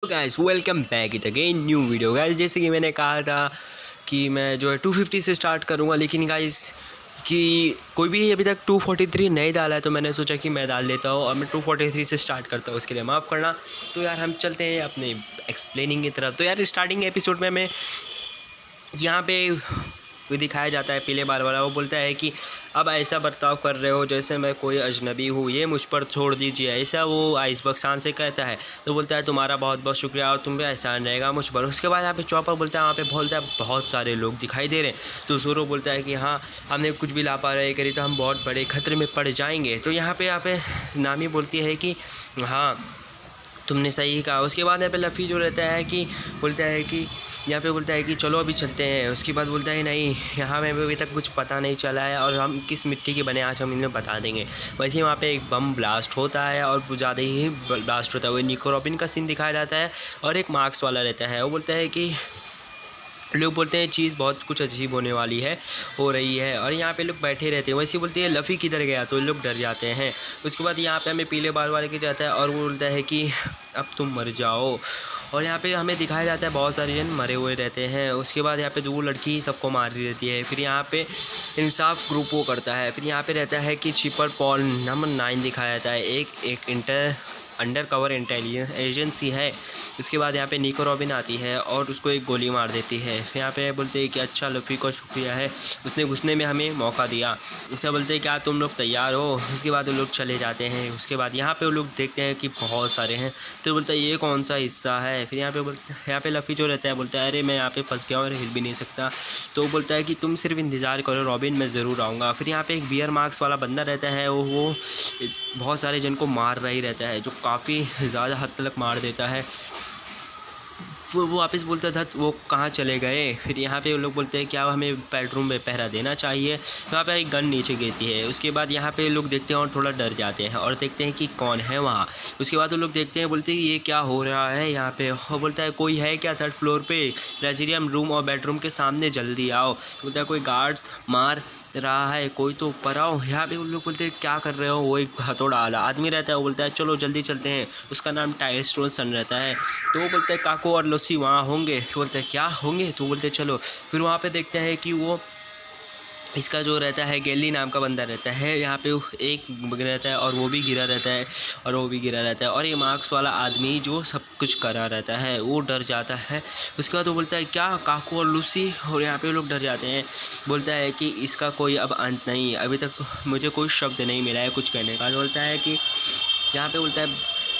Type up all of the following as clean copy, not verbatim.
Guys welcome back it again new video guys. जैसे कि मैंने कहा था कि मैं जो है 250 से स्टार्ट करूंगा, लेकिन गाइस कि कोई भी अभी तक 243 नहीं डाला है, तो मैंने सोचा कि मैं डाल देता हूँ और मैं 243 से स्टार्ट करता हूँ। उसके लिए माफ़ करना। तो यार हम चलते हैं अपने एक्सप्लेनिंग की तरफ। तो यार स्टार्टिंग एपिसोड में मैं यहाँ पे वो दिखाया जाता है पीले बाल वाला। वो बोलता है कि अब ऐसा बर्ताव कर रहे हो जैसे मैं कोई अजनबी हूँ, ये मुझ पर छोड़ दीजिए, ऐसा वो आइसबर्ग शान से कहता है। तो बोलता है तुम्हारा बहुत बहुत शुक्रिया और तुम भी एहसान रहेगा मुझ पर। उसके बाद यहाँ पे चौपर बोलता है, वहाँ पे बोलता है बहुत सारे लोग दिखाई दे रहे हैं। तो जोरो बोलता है कि हाँ, हमने कुछ भी लापरवाही करी तो हम बहुत बड़े खतरे में पड़ जाएंगे। तो यहाँ पे नामी बोलती है कि हाँ तुमने सही कहा। उसके बाद यहाँ पे लफ़ी जो रहता है कि बोलता है कि यहाँ पे बोलता है कि चलो अभी चलते हैं। उसके बाद बोलता है नहीं, यहाँ में अभी तक कुछ पता नहीं चला है और हम किस मिट्टी के बने आज हम इन्हें बता देंगे। वैसे ही वहाँ पे एक बम ब्लास्ट होता है और ज़्यादा ही ब्लास्ट होता है। वो निको रॉबिन का सीन दिखाया जाता है और एक मार्क्स वाला रहता है। वो बोलता है कि लोग बोलते हैं चीज़ बहुत कुछ अजीब होने वाली है, हो रही है, और यहाँ पे लोग बैठे रहते हैं। वैसे बोलती है लफ़ी किधर गया, तो लोग डर जाते हैं। उसके बाद यहाँ पे हमें पीले बाल वाले के जाता है और वो बोलता है कि अब तुम मर जाओ। और यहाँ पे हमें दिखाया जाता है बहुत सारे जन मरे हुए रहते हैं। उसके बाद यहाँ पे दो लड़की सबको मार रही रहती है। फिर यहाँ पे इंसाफ ग्रुप वो करता है। फिर यहाँ पे रहता है कि चिपर पॉल नंबर 9 दिखाया जाता है, एक अंडर कवर इंटेलिजेंस एजेंसी है। उसके बाद यहाँ पे निको रॉबिन आती है और उसको एक गोली मार देती है। फिर यहाँ पे बोलते हैं कि अच्छा लफ़ी को शुक्रिया है, उसने घुसने में हमें मौका दिया। उससे बोलते हैं क्या तुम लोग तैयार हो। उसके बाद वो लोग चले जाते हैं। उसके बाद यहाँ पे वो लोग देखते हैं कि बहुत सारे हैं। तो बोलता है ये कौन सा हिस्सा है। फिर यहाँ पे लफ़ी जो रहता है बोलता है अरे मैं यहाँ पे फंस गया और हिल भी नहीं सकता। तो बोलता है कि तुम सिर्फ इंतज़ार करो रॉबिन, मैं ज़रूर आऊँगा। फिर यहाँ पे एक बियर मार्क्स वाला बंदा रहता है, वो बहुत सारे जन को मार रहा ही रहता है, जो काफ़ी ज़्यादा हद तक मार देता है। फिर वो वापस बोलता था वो कहाँ चले गए। फिर यहाँ पे वो लोग बोलते हैं क्या हमें बेडरूम में पहरा देना चाहिए। तो वहाँ पे एक गन नीचे गिरती है। उसके बाद यहाँ पे लोग देखते हैं और थोड़ा डर जाते हैं और देखते हैं कि कौन है वहाँ। उसके बाद वो लोग देखते हैं, बोलते हैं ये क्या हो रहा है यहाँ पे। और बोलता है कोई है क्या थर्ड फ्लोर पे, प्रेसिडियम रूम और बेडरूम के सामने जल्दी आओ। तो बोलता है कोई गार्ड्स मार रहा है, कोई तो ऊपर आओ। यहाँ पे उन लोग बोलते हैं क्या कर रहे हो। वो एक हथौड़ा वाला आदमी रहता है, वो बोलता है चलो जल्दी चलते हैं। उसका नाम टाइल स्टोन सन रहता है। तो वो बोलते हैं काको और लस्सी वहाँ होंगे। तो बोलते हैं क्या होंगे। तो बोलते हैं चलो। फिर वहाँ पे देखते हैं कि वो इसका जो रहता है गैली नाम का बंदा रहता है, यहाँ पे एक रहता है और वो भी गिरा रहता है और वो भी गिरा रहता है। और ये मार्क्स वाला आदमी जो सब कुछ करा रहता है वो डर जाता है। उसके बाद वो बोलता है क्या काकू और लूसी, और यहाँ पे लोग डर जाते हैं। बोलता है कि इसका कोई अब अंत नहीं, अभी तक मुझे कोई शब्द नहीं मिला है कुछ कहने का। बोलता है कि यहाँ पे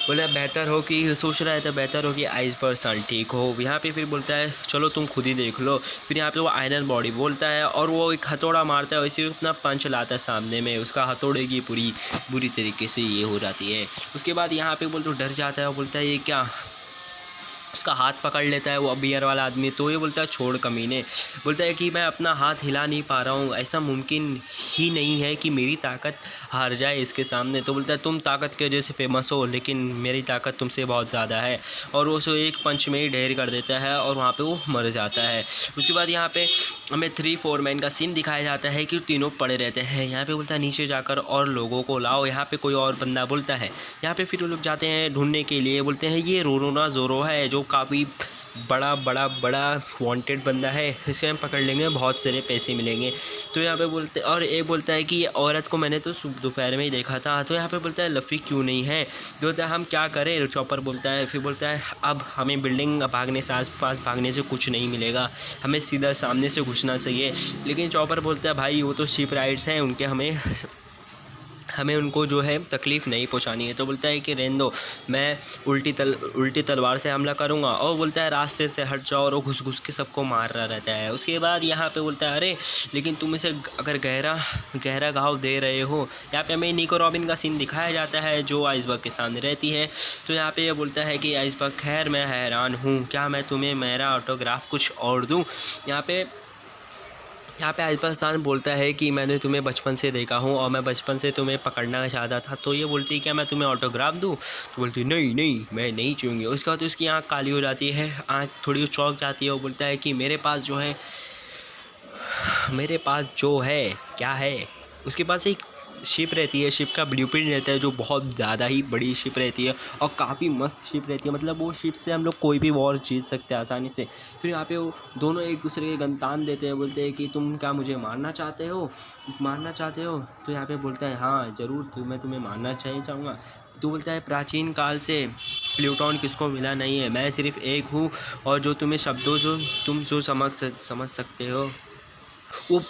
बोला बेहतर हो कि सोच रहा है तो बेहतर हो कि आइसबर्ग सन ठीक हो। यहाँ पे फिर बोलता है चलो तुम खुद ही देख लो। फिर यहाँ पे वो आयरन बॉडी बोलता है और वो एक हथौड़ा मारता है, वैसे अपना पंच लाता है सामने में, उसका हथौड़े की बुरी तरीके से ये हो जाती है। उसके बाद यहाँ पे बोलते डर जाता है और बोलता है ये क्या, उसका हाथ पकड़ लेता है वो बियर वाला आदमी। तो ये बोलता है छोड़ कमीने। बोलता है कि मैं अपना हाथ हिला नहीं पा रहा हूँ, ऐसा मुमकिन ही नहीं है कि मेरी ताकत हार जाए इसके सामने। तो बोलता है तुम ताकत की वजह से फेमस हो, लेकिन मेरी ताकत तुमसे बहुत ज़्यादा है। और वो उसे एक पंच में ही ढेर कर देता है और वहाँ पे वो मर जाता है। उसके बाद यहाँ पे हमें 3-4 मैन का सीन दिखाया जाता है कि तीनों पड़े रहते हैं। यहाँ पे बोलता है नीचे जाकर और लोगों को लाओ। यहाँ पे कोई और बंदा बोलता है। यहाँ पे फिर वो लोग जाते हैं ढूंढने के लिए। बोलते हैं ये रोरोना जोरो है, जो काफ़ी बड़ा वांटेड बंदा है, इसे हम पकड़ लेंगे, बहुत सारे पैसे मिलेंगे। तो यहाँ पे बोलते, और एक बोलता है कि ये औरत को मैंने तो दोपहर में ही देखा था। तो यहाँ पे बोलता है लफ़ी क्यों नहीं है। तो बोलता है हम क्या करें। चॉपर बोलता है, फिर बोलता है अब हमें बिल्डिंग भागने से आस-पास भागने से कुछ नहीं मिलेगा, हमें सीधा सामने से घुसना चाहिए। लेकिन चॉपर बोलता है भाई वो तो शिप राइड्स हैं, उनके हमें उनको जो है तकलीफ़ नहीं पहुंचानी है। तो बोलता है कि रहने दो, मैं उल्टी तलवार से हमला करूंगा। और बोलता है रास्ते से हट जाओ, और वो घुस के सबको मार रहा रहता है। उसके बाद यहाँ पे बोलता है अरे लेकिन तुम इसे अगर गहरा घाव दे रहे हो। यहाँ पे हमें निको रॉबिन का सीन दिखाया जाता है जो आइसबर्ग के सामने रहती है। तो यहाँ पे ये बोलता है कि आइसबर्ग खैर मैं हैरान हूँ, क्या मैं तुम्हें मेरा ऑटोग्राफ कुछ और दूँ। यहाँ पे आइसबर्ग शान बोलता है कि मैंने तुम्हें बचपन से देखा हूँ और मैं बचपन से तुम्हें पकड़ना चाहता था। तो ये बोलती है क्या मैं तुम्हें ऑटोग्राफ दूँ। तो बोलती है नहीं मैं नहीं चाहूँगी। उसके बाद उसकी आँख काली हो जाती है, आँख थोड़ी चौंक जाती है। वो बोलता है कि मेरे पास जो है क्या है। उसके पास एक शिप रहती है, शिप का ब्लूप्रिंट रहता है जो बहुत ज़्यादा ही बड़ी शिप रहती है और काफ़ी मस्त शिप रहती है। मतलब वो शिप से हम लोग कोई भी वॉर जीत सकते हैं आसानी से। फिर यहाँ पे वो दोनों एक दूसरे के गन तान देते हैं, बोलते हैं कि तुम क्या मुझे मारना चाहते हो? तो यहाँ पे बोलता है हाँ ज़रूर, मैं तुम्हें मारना चाहूँगा। तो बोलता है प्राचीन काल से प्लूटोन किसको मिला नहीं है, मैं सिर्फ एक हूँ और जो तुम्हें शब्दों जो तुम जो समझ सकते हो। वो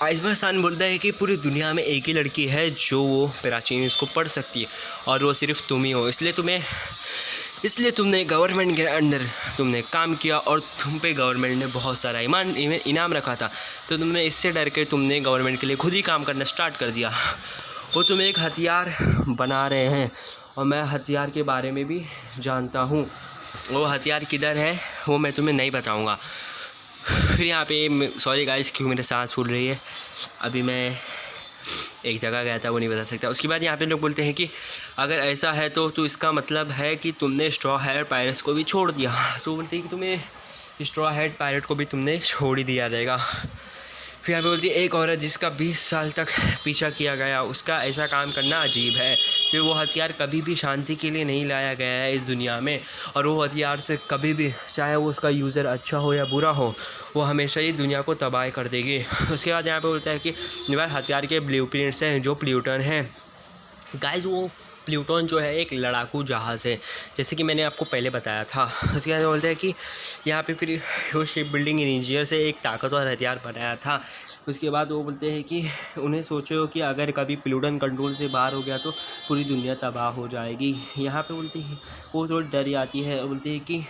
आइसबर्ग सान बोलता है कि पूरी दुनिया में एक ही लड़की है जो वो प्राचीन इसको पढ़ सकती है और वो सिर्फ तुम ही हो, इसलिए तुमने गवर्नमेंट के अंडर तुमने काम किया और तुम पे गवर्नमेंट ने बहुत सारा इनाम रखा था, तो तुमने इससे डर के तुमने गवर्नमेंट के लिए खुद ही काम करना स्टार्ट कर दिया। वो तुम्हें एक हथियार बना रहे हैं और मैं हथियार के बारे में भी जानता हूँ, वो हथियार किधर है वो मैं तुम्हें नहीं बताऊँगा। फिर यहाँ पे सॉरी गाइस क्योंकि मेरे सांस फूल रही है, अभी मैं एक जगह गया था वो नहीं बता सकता। उसके बाद यहाँ पे लोग बोलते हैं कि अगर ऐसा है तो इसका मतलब है कि तुमने स्ट्रॉ हेड पायरेट्स को भी छोड़ दिया। तो बोलते हैं कि तुम्हें स्ट्रॉ हेड पायरेट को भी तुमने छोड़ ही दिया जाएगा। फिर यहाँ पे बोलती है एक औरत जिसका 20 साल तक पीछा किया गया, उसका ऐसा काम करना अजीब है। फिर वो हथियार कभी भी शांति के लिए नहीं लाया गया है इस दुनिया में, और वो हथियार से कभी भी, चाहे वो उसका यूज़र अच्छा हो या बुरा हो, वो हमेशा ही दुनिया को तबाह कर देगी। उसके बाद यहाँ पे बोलता है कि हथियार के ब्लूप्रिंट्स हैं जो प्लूटन है। गाइस वो प्लूटन जो है एक लड़ाकू जहाज़ है, जैसे कि मैंने आपको पहले बताया था। उसके बाद बोलते हैं कि यहाँ पे फिर वो शिप बिल्डिंग इंजीनियर से एक ताकतवर हथियार बनाया था। उसके बाद वो बोलते हैं कि उन्हें सोचो कि अगर कभी प्लूटन कंट्रोल से बाहर हो गया तो पूरी दुनिया तबाह हो जाएगी। यहाँ पे बोलते हैं वो थोड़ी डर आती है, बोलते हैं कि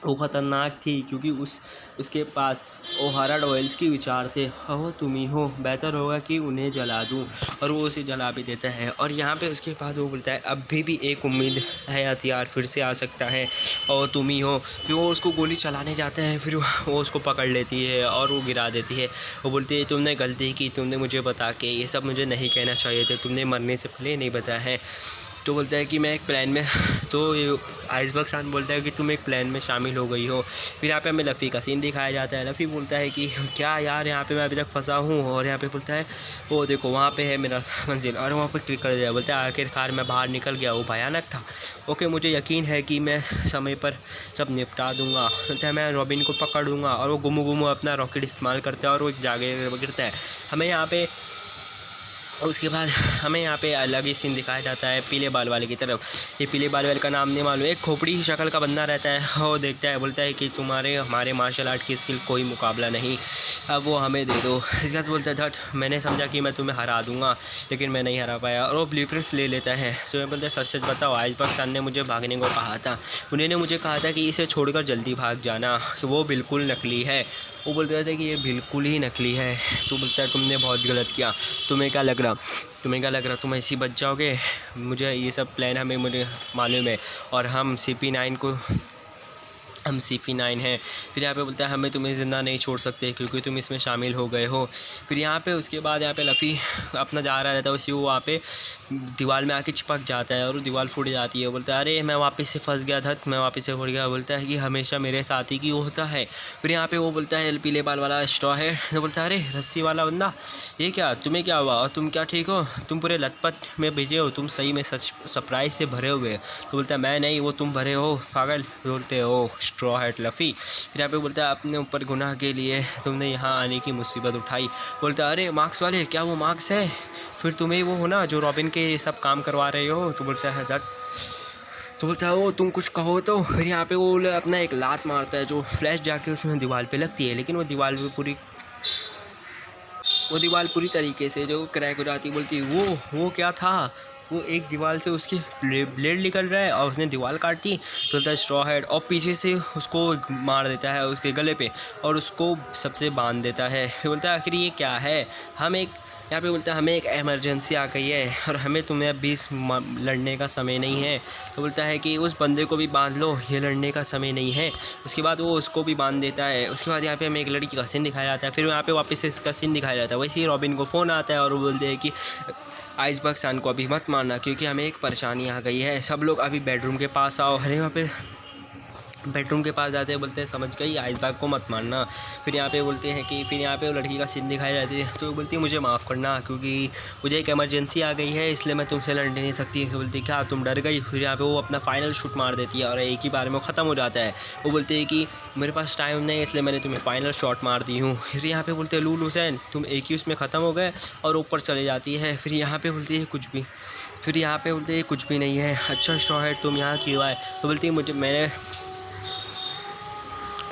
वो ख़तरनाक थी क्योंकि उसके पास ओहारा ऑयल्स के विचार थे, हो तुम ही हो, बेहतर होगा कि उन्हें जला दूं, और वो उसे जला भी देता है। और यहाँ पे उसके बाद वो बोलता है अभी भी एक उम्मीद है, हथियार फिर से आ सकता है और तुम ही हो। फिर वो उसको गोली चलाने जाते हैं, फिर वो उसको पकड़ लेती है और वो गिरा देती है। वो बोलती है तुमने गलती की, तुमने मुझे बता के ये सब मुझे नहीं कहना चाहिए था, तुमने मरने से पहले नहीं बताया है। तो बोलता है कि मैं एक प्लान में, तो ये आइसबर्ग सान बोलता है कि तुम एक प्लान में शामिल हो गई हो। फिर यहाँ पे हमें लफ़ी का सीन दिखाया जाता है। लफ़ी बोलता है कि क्या यार यहाँ पे मैं अभी तक फंसा हूँ, और यहाँ पे बोलता है वो देखो वहाँ पे है मेरा मंजिल, और वहाँ पे क्लिक कर दिया। बोलता है आखिरकार मैं बाहर निकल गया, वो भयानक था। ओके मुझे यकीन है कि मैं समय पर सब निपटा दूँगा। बोलता है मैं रॉबिन को पकड़ूँगा, और वो गुमो अपना रॉकेट इस्तेमाल करता है और वो एक जगह गिरता है। हमें यहाँ पे उसके बाद हमें यहाँ पे अलग ही सीन दिखाया जाता है पीले बाल वाले की तरफ। ये पीले बाल वाले का नाम नहीं मालूम, एक खोपड़ी शक्ल का बंदा रहता है। वो देखता है, बोलता है कि हमारे मार्शल आर्ट की स्किल कोई मुकाबला नहीं, अब वो हमें दे दो। इसके बाद बोलता है धट, मैंने समझा कि मैं तुम्हें हरा दूंगा लेकिन मैं नहीं हरा पाया, और वो ब्लूप्रिंट्स ले लेता है। तो मैं बोलता है सच सच बताओ, आइसबर्ग सान ने मुझे भागने को कहा था, उन्होंने मुझे कहा था कि इसे छोड़कर जल्दी भाग जाना, कि वो बिल्कुल नकली है। वो बोल रहे थे कि ये बिल्कुल ही नकली है। तो बोलता है तुमने बहुत गलत किया, तुम्हें क्या लग रहा तुम ऐसे ही बच जाओगे? मुझे ये सब प्लान मुझे मालूम है, और हम CP9 हैं। फिर यहाँ पे बोलता है हमें तुम्हें ज़िंदा नहीं छोड़ सकते क्योंकि तुम इसमें शामिल हो गए हो। फिर यहाँ पे उसके बाद यहाँ पे लफ़ी अपना जा रहा रहता है, उसी वो वहाँ पे दीवार में आके चिपक जाता है और दीवार फूट जाती है। बोलता है अरे मैं वापस से फंस गया था, मैं वापस से फूट गया। बोलता है कि हमेशा मेरे साथ ही की होता है। फिर यहाँ पे वो बोलता है पीले बाल वाला स्ट्रॉ है, तो बोलता है अरे रस्सी वाला बंदा, ये क्या, तुम्हें क्या हुआ, और तुम क्या ठीक हो? तुम पूरे लथपथ में भेजे हो, तुम सही में सरप्राइज से भरे हुए। तो बोलता है मैं नहीं, वो तुम भरे हो पागल। बोलते हो स्ट्रॉ हेड लफ़ी। फिर यहाँ पे बोलता है अपने ऊपर गुनाह के लिए तुमने यहाँ आने की मुसीबत उठाई। बोलता है अरे मार्क्स वाले, क्या वो मार्क्स है? फिर तुम्हें वो हो ना जो रॉबिन के सब काम करवा रहे हो? तो बोलता है दैट, तो बोलता है वो तुम कुछ कहो तो। फिर यहाँ पे वो अपना एक लात मारता है जो फ्लैश जाके उसमें दीवार पे लगती है, लेकिन वो दीवार पूरी तरीके से जो क्रैक हो जाती है। बोलती है वो क्या था? वो एक दीवार से उसकी ब्लेड निकल रहा है और उसने दीवार काट दी। तो बोलता है स्ट्रॉ हेड, और पीछे से उसको मार देता है उसके गले पे और उसको सबसे बांध देता है। फिर बोलता है आखिर ये क्या है? यहाँ पे बोलता है हमें एक इमरजेंसी आ गई है और हमें तुम्हें अभी लड़ने का समय नहीं है। तो बोलता है कि उस बंदे को भी बांध लो, ये लड़ने का समय नहीं है। उसके बाद वो उसको भी बांध देता है। उसके बाद यहाँ पे हमें एक लड़की का सीन दिखाया जाता है। फिर यहाँ पे वापस से इसका सीन दिखाया जाता है। वैसे ही रॉबिन को फ़ोन आता है और वो बोलते हैं कि आइसबर्ग सान को अभी मत मारना क्योंकि हमें एक परेशानी आ गई है, सब लोग अभी बेडरूम के पास आओ। अरे वहाँ पे बेडरूम के पास जाते हैं, बोलते हैं समझ गई आइसबर्ग को मत मारना। फिर यहाँ पे बोलते हैं कि फिर यहाँ पे वो लड़की का सीन दिखाई जाती है, तो वो बोलती है मुझे माफ़ करना क्योंकि मुझे एक इमरजेंसी आ गई है, इसलिए मैं तुमसे लड़ नहीं सकती। तो बोलती है क्या तुम डर गई। फिर यहाँ पे वो अपना फाइनल शूट मार देती है और एक ही बार में वो ख़त्म हो जाता है। वो बोलती है कि मेरे पास टाइम नहीं है इसलिए मैंने तुम्हें फाइनल शॉट मार दी हूँ। फिर यहाँ पे बोलते हैं लूल हुसैन तुम एक ही उसमें ख़त्म हो गए, और ऊपर चले जाती है। फिर यहाँ पे बोलती है कुछ भी। फिर यहाँ पे बोलते हैं कुछ भी नहीं है, अच्छा स्ट्रॉ हेड तुम यहाँ क्यों आए। तो बोलती है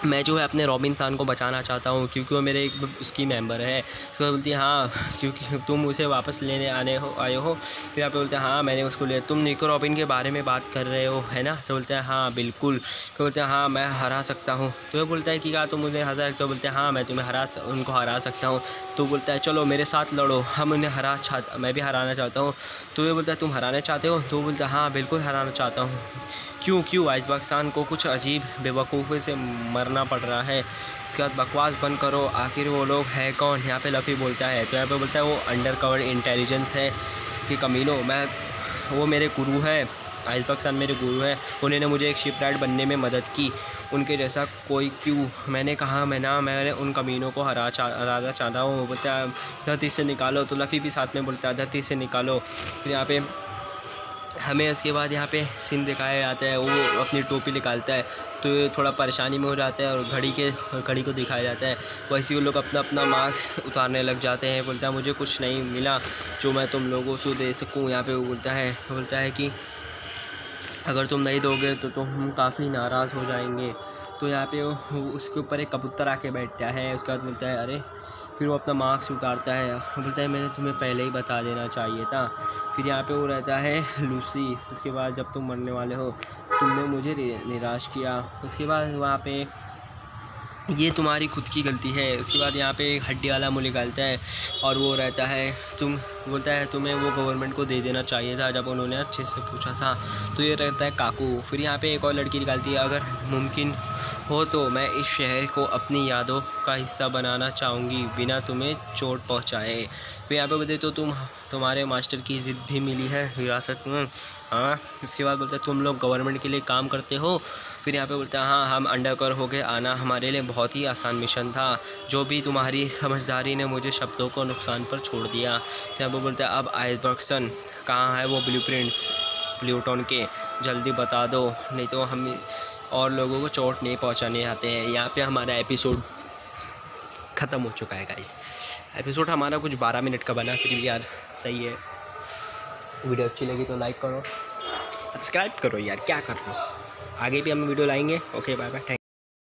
मैं जो है अपने रॉबिन सान को बचाना चाहता हूँ क्योंकि वो मेरे एक उसकी मेंबर है। तो बोलती है हाँ क्योंकि तुम उसे वापस लेने आए हो। फिर यहाँ पे बोलते हैं हाँ मैंने उसको लिया। तुम निको रॉबिन के बारे में बात कर रहे हो है ना। तो बोलते हैं हाँ बिल्कुल। तो बोलते हैं हाँ मैं हरा सकता हूँ। तो वो बोलता है कि क्या तुम मुझे हरा सकते हो। बोलते हैं हाँ मैं तुम्हें उनको हरा सकता हूँ। तो बोलता है चलो मेरे साथ लड़ो, हम उन्हें मैं भी हराना चाहता हूँ। तो ये बोलता है तुम हराना चाहते हो। तो बोलता है हाँ बिल्कुल हराना चाहता हूँ। क्यों आइसबर्ग सान को कुछ अजीब बेवकूफ़ी से मरना पड़ रहा है। उसके बाद बकवास बंद करो, आखिर वो लोग है कौन। यहाँ पे लफ़ी बोलता है। तो यहाँ पे बोलता है वो अंडर कवर इंटेलिजेंस है कि कमीनो वो मेरे गुरु है, आइसबर्ग सान मेरे गुरु है। उन्होंने मुझे एक शिपराइट बनने में मदद की, उनके जैसा कोई क्यों। मैंने कहा मैंने उन कमीनों को हराना चाहता हूँ। वो बोलता है धरती से निकालो। तो लफ़ी भी साथ में बोलता है धरती से निकालो। फिर यहाँ पे हमें उसके बाद यहाँ पे सीन दिखाया जाता है, वो अपनी टोपी निकालता है तो ये थोड़ा परेशानी में हो जाता है, और घड़ी को दिखाया जाता है। वैसे वो लोग अपना मास्क उतारने लग जाते हैं। बोलता है मुझे कुछ नहीं मिला जो मैं तुम लोगों को दे सकूँ। यहाँ पे वो बोलता है कि अगर तुम नहीं दोगे तो हम काफ़ी नाराज़ हो जाएंगे। तो यहाँ पे वो उसके ऊपर एक कबूतर आके बैठता है। उसके बाद बोलता है अरे। फिर वो अपना मास्क उतारता है, बोलता है मैंने तुम्हें पहले ही बता देना चाहिए था। फिर यहाँ पे वो रहता है लूसी। उसके बाद जब तुम मरने वाले हो तुमने मुझे निराश किया। उसके बाद वहाँ पे ये तुम्हारी खुद की गलती है। उसके बाद यहाँ पे एक हड्डी वाला मुँह निकालता है और वो रहता है बोलता है तुम्हें वो गवर्नमेंट को दे देना चाहिए था जब उन्होंने अच्छे से पूछा था। तो ये रहता है काकू। फिर यहाँ पे एक और लड़की निकालती है, अगर मुमकिन हो तो मैं इस शहर को अपनी यादों का हिस्सा बनाना चाहूँगी बिना तुम्हें चोट पहुँचाए। फिर यहाँ पे बोलते तो तुम्हारे मास्टर की ज़िद भी मिली है विरासत में। हाँ। उसके बाद बोलते तुम लोग गवर्नमेंट के लिए काम करते हो। फिर यहाँ पे बोलता है हाँ हम अंडरकवर हो गए, आना हमारे लिए बहुत ही आसान मिशन था, जो भी तुम्हारी समझदारी ने मुझे शब्दों को नुकसान पर छोड़ दिया। तो यहाँ पे बोलता है अब आइसबर्ग सन कहाँ है वो ब्लूप्रिंट्स प्लूटोन के, जल्दी बता दो नहीं तो हम और लोगों को चोट नहीं पहुँचाने आते हैं। यहाँ पे हमारा एपिसोड ख़त्म हो चुका है गाइस। एपिसोड हमारा कुछ 12 मिनट का बना, फिर भी यार सही है। वीडियो अच्छी लगी तो लाइक करो, सब्सक्राइब करो यार, क्या कर रहे हो। आगे भी हम वीडियो लाएंगे। Okay bye bye.